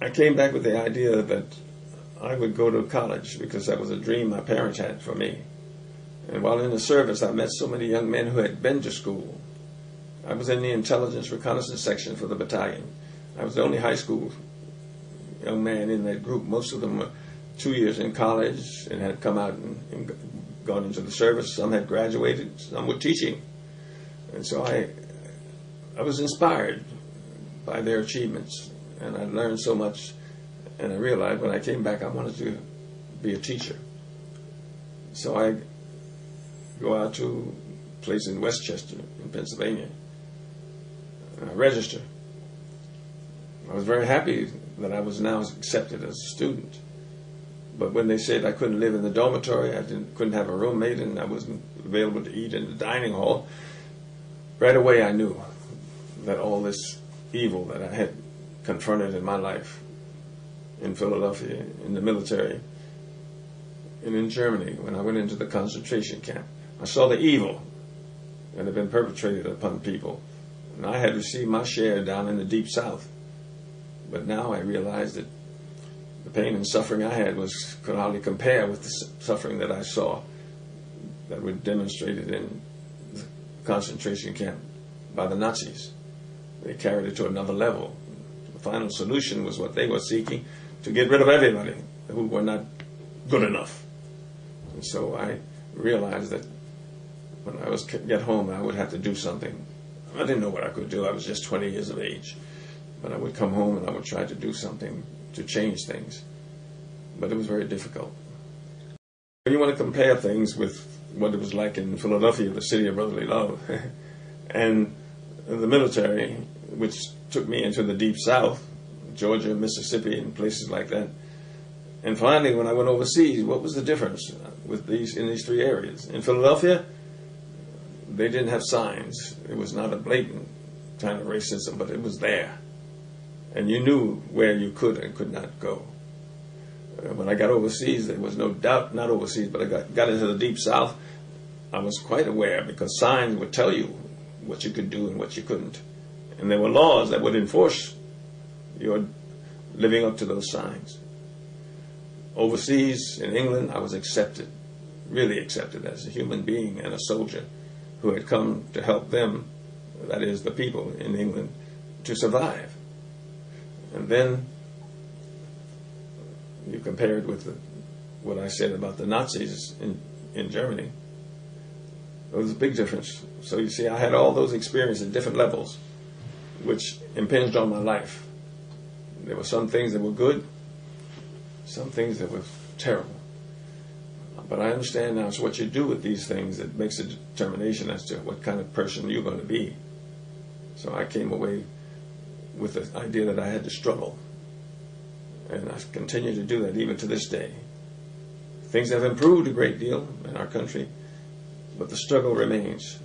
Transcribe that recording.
I came back with the idea that I would go to college because that was a dream my parents had for me. And while in the service, I met so many young men who had been to school. I was in the intelligence reconnaissance section for the battalion. I was the only high school young man in that group. Most of them were 2 years in college and had come out and gone into the service. Some had graduated, some were teaching. And so I was inspired by their achievements, and I learned so much, and I realized when I came back I wanted to be a teacher. So I go out to a place in Westchester, in Pennsylvania, and I register. I was very happy that I was now accepted as a student. But when they said I couldn't live in the dormitory, couldn't have a roommate, and I wasn't available to eat in the dining hall, right away I knew that all this evil that I had confronted in my life, in Philadelphia, in the military, and in Germany, when I went into the concentration camp, I saw the evil that had been perpetrated upon people. And I had received my share down in the Deep South. But now I realized that the pain and suffering I had could hardly compare with the suffering that I saw that were demonstrated in the concentration camp by the Nazis. They carried it to another level. The final solution was what they were seeking, to get rid of everybody who were not good enough. And so I realized that when I was get home, I would have to do something. I didn't know what I could do. I was just 20 years of age. But I would come home and I would try to do something to change things. But it was very difficult. When you want to compare things with what it was like in Philadelphia, the city of brotherly love, and the military, which took me into the Deep South, Georgia, Mississippi, and places like that. And finally, when I went overseas, what was the difference with in these three areas? In Philadelphia, they didn't have signs. It was not a blatant kind of racism, but it was there. And you knew where you could and could not go. When I got overseas, there was no doubt, not overseas, but I got into the Deep South, I was quite aware, because signs would tell you what you could do and what you couldn't. And there were laws that would enforce your living up to those signs. Overseas, in England, I was accepted, really accepted as a human being and a soldier who had come to help them, that is, the people in England, to survive. And then you compare it with what I said about the Nazis in Germany. There was a big difference. So you see, I had all those experiences at different levels, which impinged on my life. There were some things that were good, some things that were terrible. But I understand now it's what you do with these things that makes a determination as to what kind of person you're going to be. So I came away with the idea that I had to struggle. And I continue to do that even to this day. Things have improved a great deal in our country, but the struggle remains.